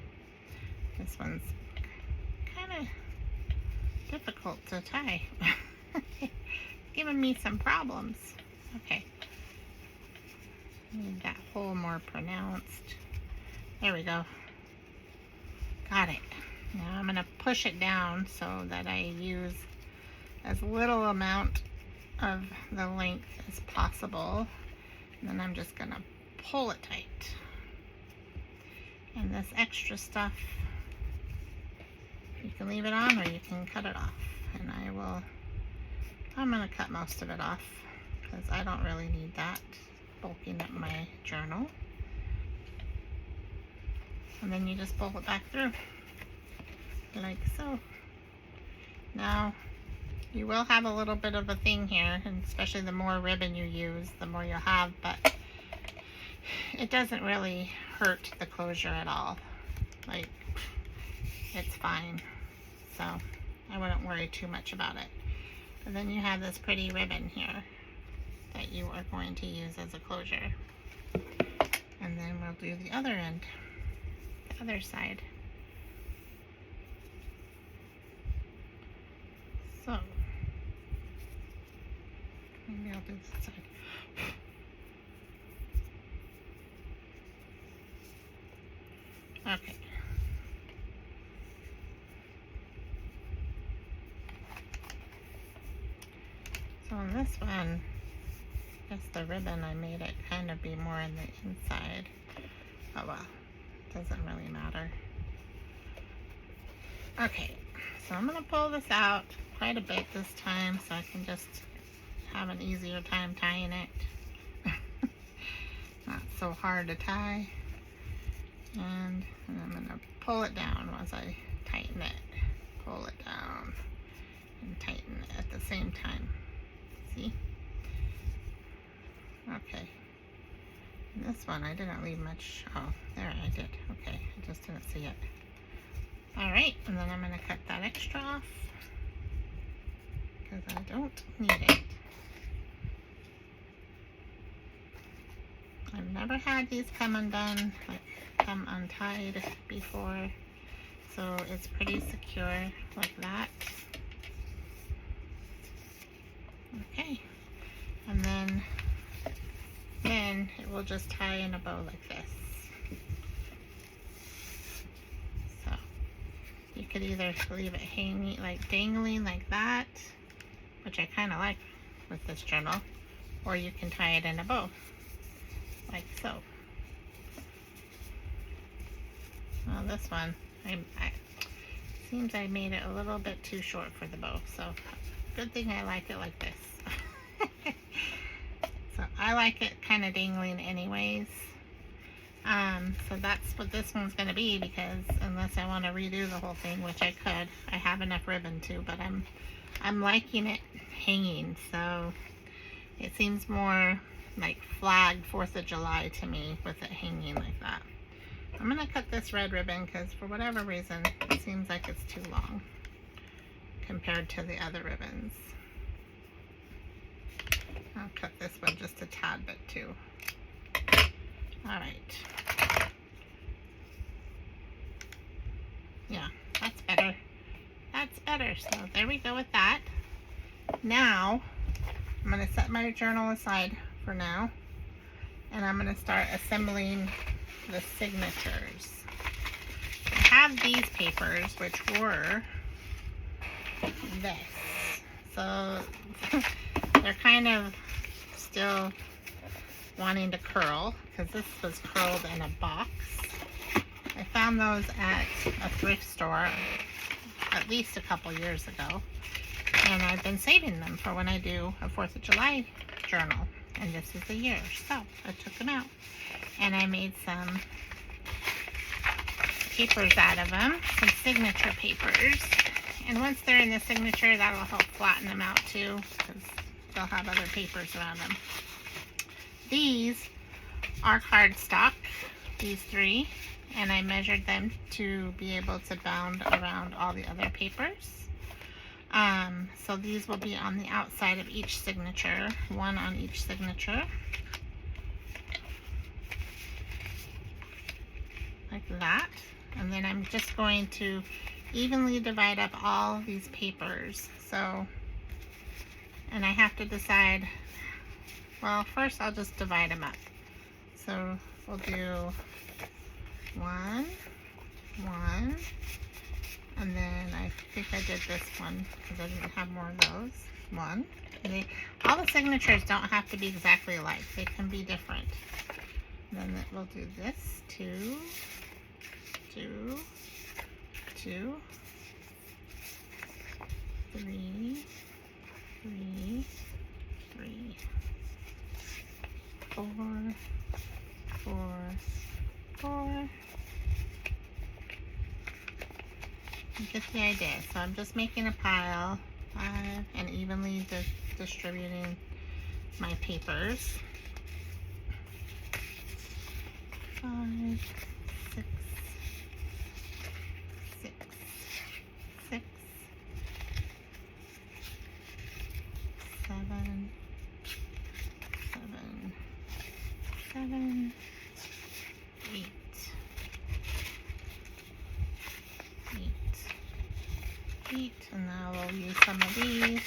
this one's kind of difficult to tie. Giving me some problems. Okay, need that hole more pronounced. There we go. Got it. Now I'm going to push it down so that I use as little amount of the length as possible. And then I'm just going to pull it tight. And this extra stuff, you can leave it on or you can cut it off. And I'm going to cut most of it off because I don't really need that bulking up my journal. And then you just pull it back through, like so. Now, You will have a little bit of a thing here, and especially the more ribbon you use, the more you'll have, but it doesn't really hurt the closure at all. Like, it's fine. So I wouldn't worry too much about it. And then you have this pretty ribbon here that you are going to use as a closure. And then we'll do the other end, the other side. So maybe I'll do this side. Okay. So on this one, I guess the ribbon, I made it kind of be more in the inside. Oh well, doesn't really matter. Okay, so I'm going to pull this out quite a bit this time so I can just have an easier time tying it. Not so hard to tie. And I'm going to pull it down as I tighten it. Pull it down and tighten it at the same time. See? Okay. And this one, I didn't leave much. Oh, there I did. Okay, I just didn't see it. Alright, and then I'm going to cut that extra off because I don't need it. I've never had these come undone, like come untied before, so it's pretty secure like that. Okay, and then it will just tie in a bow like this. So you could either leave it hanging, like dangling like that, which I kind of like with this journal, or you can tie it in a bow like so. Well, this one, seems I made it a little bit too short for the bow, so good thing I like it like this. So I like it kind of dangling anyways. So that's what this one's going to be, because unless I want to redo the whole thing, which I could, I have enough ribbon to, but I'm liking it hanging, so it seems more like flag 4th of July to me with it hanging like that. I'm going to cut this red ribbon because for whatever reason it seems like it's too long compared to the other ribbons. I'll cut this one just a tad bit too. Alright. Yeah, that's better. That's better. So there we go with that. Now, I'm going to set my journal aside for now. And I'm going to start assembling the signatures. I have these papers, which were this. So they're kind of still wanting to curl because this was curled in a box. I found those at a thrift store at least a couple years ago, and I've been saving them for when I do a 4th of July journal, and this is the year. So I took them out and I made some papers out of them, some signature papers, and once they're in the signature, that'll help flatten them out too because they'll have other papers around them. These are cardstock, these 3, and I measured them to be able to bound around all the other papers. So these will be on the outside of each signature, 1 on each signature, like that. And then I'm just going to evenly divide up all these papers. So, and I have to decide, well, first I'll just divide them up. So we'll do 1, 1, and then I think I did this one because I didn't have more of those. 1. All the signatures don't have to be exactly alike. They can be different. And then we'll do this, 2, 2, 2, 3, 3, 3, 4, 4, 4. You get the idea. So I'm just making a pile 5, and evenly distributing my papers. 5, 6, 6, 6, 7, 7, 7, 8, 8, 8, and now we'll use some of these.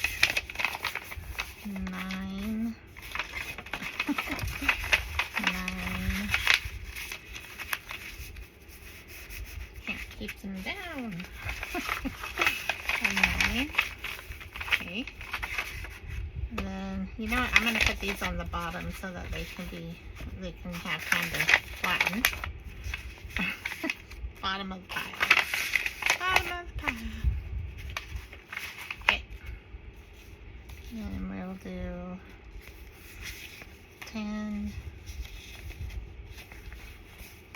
9, 9. Can't keep them down. 9. Okay. And then, you know what, I'm going to put these on the bottom so that they can have time to flatten. Bottom of the pile. Bottom of the pile. Okay. And we'll do 10,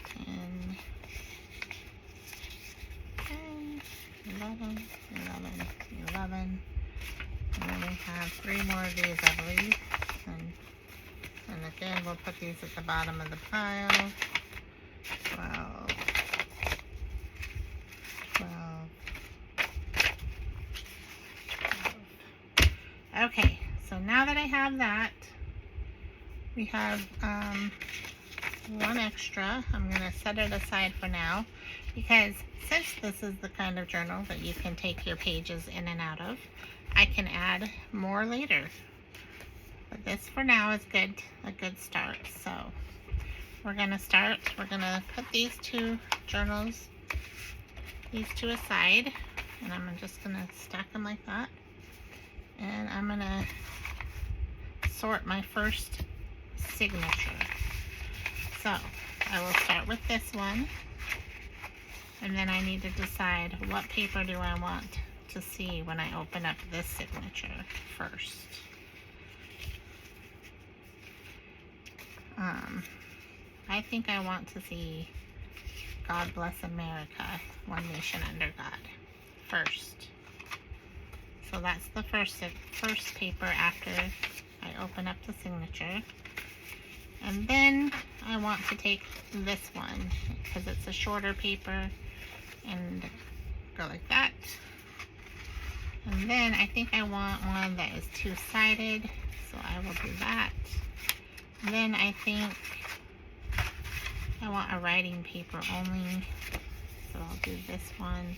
10, 10, 11, 11, 11. And then we have 3 more of these, I believe. And again, we'll put these at the bottom of the pile. 12, 12, 12. Okay, so now that I have that, we have 1 extra. I'm going to set it aside for now because since this is the kind of journal that you can take your pages in and out of, I can add more later. But this for now is good, a good start. So we're going to start. We're going to put these 2 journals, these 2 aside, and I'm just going to stack them like that. And I'm going to sort my first signature. So I will start with this one, and then I need to decide what paper do I want to see when I open up this signature first. I think I want to see God Bless America, One Nation Under God first. So that's the first paper after I open up the signature. And then I want to take this one because it's a shorter paper and go like that. And then I think I want one that is 2-sided, so I will do that. Then I think I want a writing paper only, so I'll do this one.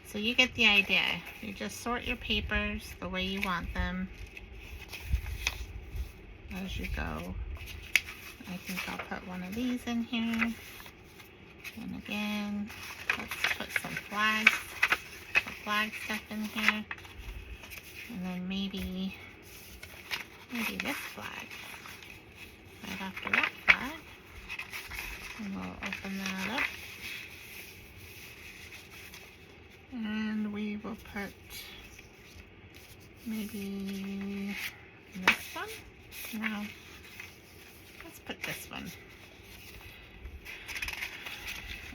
So you get the idea. You just sort your papers the way you want them as you go. I think I'll put one of these in here. And again, let's put some flag stuff in here. And then maybe this flag. Right after that flag. And we'll open that up. And we will put maybe this one. No, let's put this one.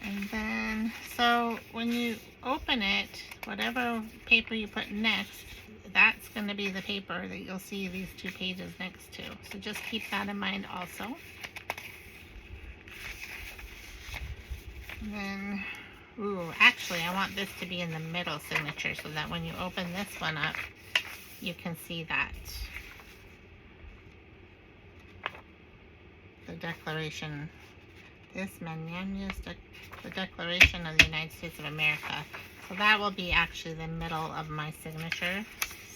And then, so when you open it, whatever paper you put next, that's going to be the paper that you'll see these 2 pages next to. So just keep that in mind also. And then, actually I want this to be in the middle signature so that when you open this one up, you can see that. The Declaration, the Declaration of the United States of America. So that will be actually the middle of my signature.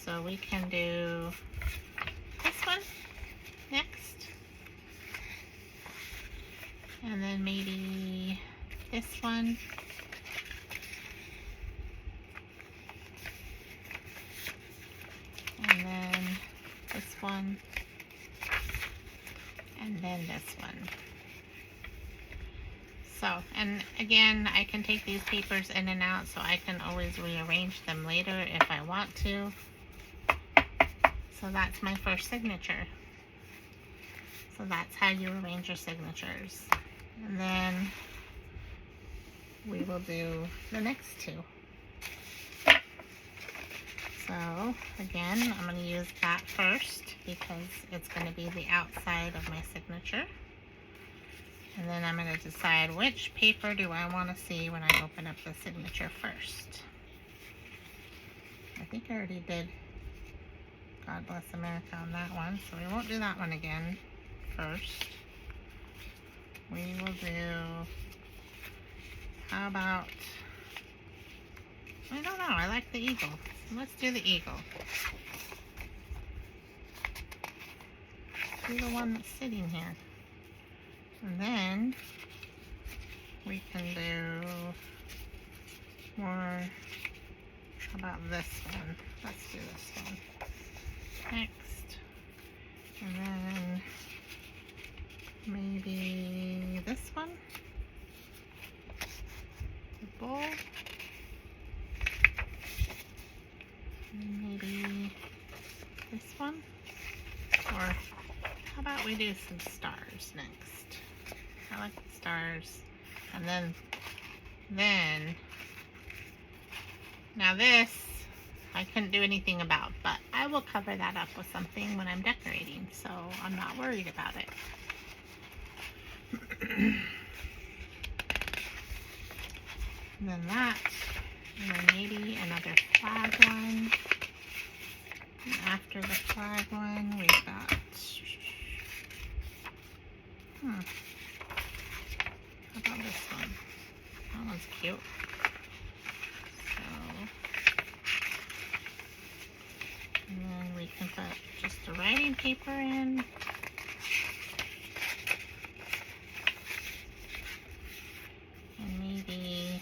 So we can do this one next. And then maybe this one. And then this one. And then this one. So, and again, I can take these papers in and out so I can always rearrange them later if I want to. So that's my first signature. So that's how you arrange your signatures. And then we will do the next 2. So again, I'm going to use that first because it's going to be the outside of my signature. And then I'm going to decide which paper do I want to see when I open up the signature first. I think I already did God Bless America on that one, so we won't do that one again first. We will do, how about, I don't know, I like the eagle. So let's do the eagle. Do the one that's sitting here. And then we can do more, how about this one? Let's do this one next. And then maybe this one, the bull. And maybe this one. Or how about we do some stars next? I like the stars. And then now this I couldn't do anything about, but I will cover that up with something when I'm decorating, so I'm not worried about it. And then that, and then maybe another flag one. And after the flag one, we've got, how about this one? That one's cute. So, and then we can put just the writing paper in. And maybe,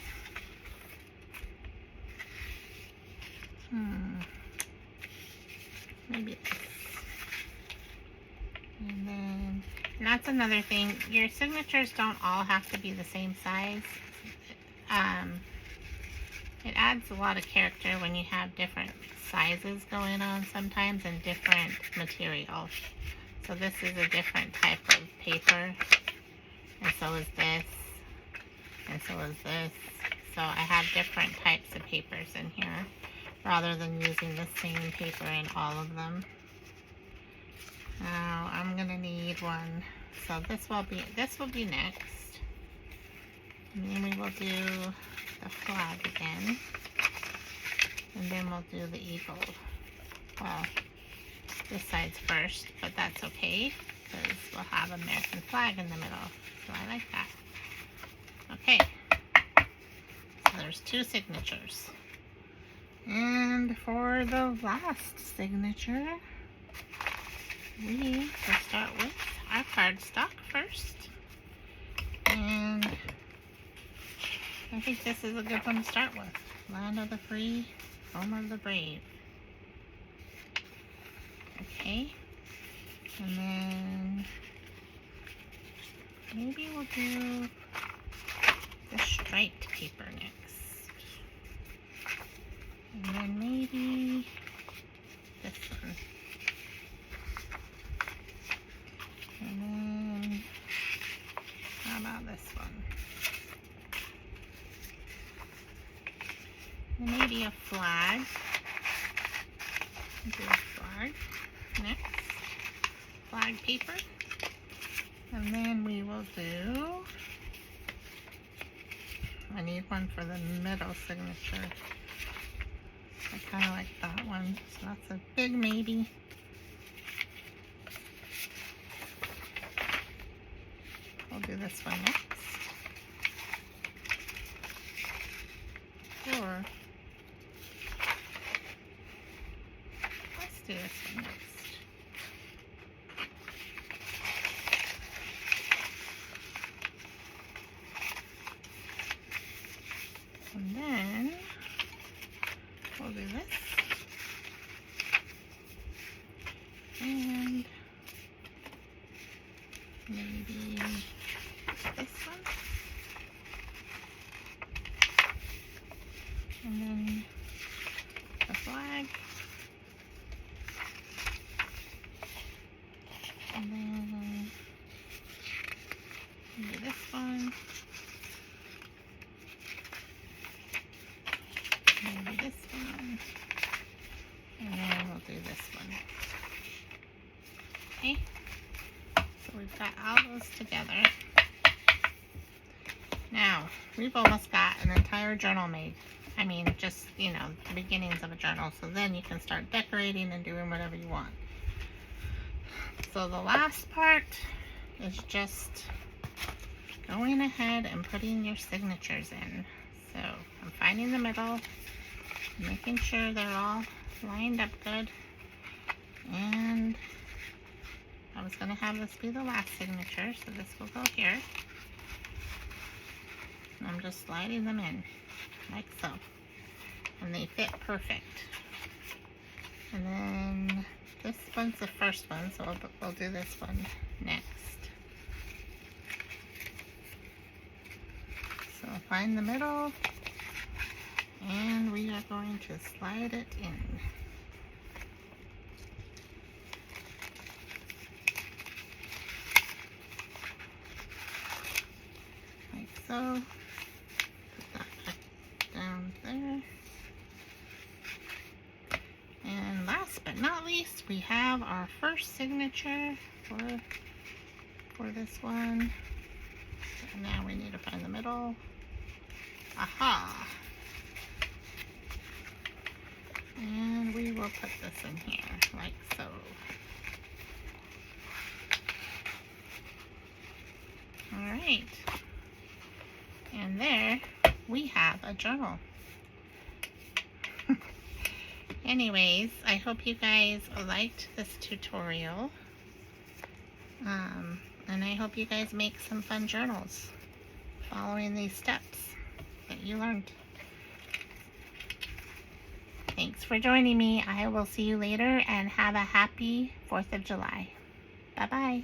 maybe this. And then, and that's another thing, your signatures don't all have to be the same size. It adds a lot of character when you have different sizes going on sometimes and different materials. So this is a different type of paper, and so is this, and so is this. So I have different types of papers in here rather than using the same paper in all of them. Now I'm gonna need one, so this will be next, and then we will do the flag again, and then we'll do the eagle. Well, this side's first, but that's okay because we'll have American flag in the middle, so I like that. Okay, so there's two signatures, and for the last signature, we will start with our cardstock first, and I think this is a good one to start with. Land of the free, home of the brave. Okay, and then maybe we'll do the striped paper next, and then maybe this one. And then, how about this one? And maybe a flag. Do a flag next. Flag paper. And then we will do, I need one for the middle signature. I kind of like that one, so that's a big maybe. We'll do this one next. Or let's do this one next. And then we'll do this. And maybe this one. And then the flag. And then maybe this one. Maybe this one. And then we'll do this one. Okay, so we've got all those together. Now, we've almost got an entire journal made. I mean, just, you know, the beginnings of a journal. So then you can start decorating and doing whatever you want. So the last part is just going ahead and putting your signatures in. So I'm finding the middle, making sure they're all lined up good. And I was going to have this be the last signature, so this will go here. And I'm just sliding them in, like so. And they fit perfect. And then this one's the first one, so we'll do this one next. So find the middle, and we are going to slide it in. Like so. Put that back down there. And last but not least, we have our first signature for this one. And now we need to find the middle. Aha! And we will put this in here, like so. Alright. And there we have a journal. Anyways, I hope you guys liked this tutorial. And I hope you guys make some fun journals following these steps that you learned. Thanks for joining me. I will see you later, and have a happy 4th of July. Bye-bye.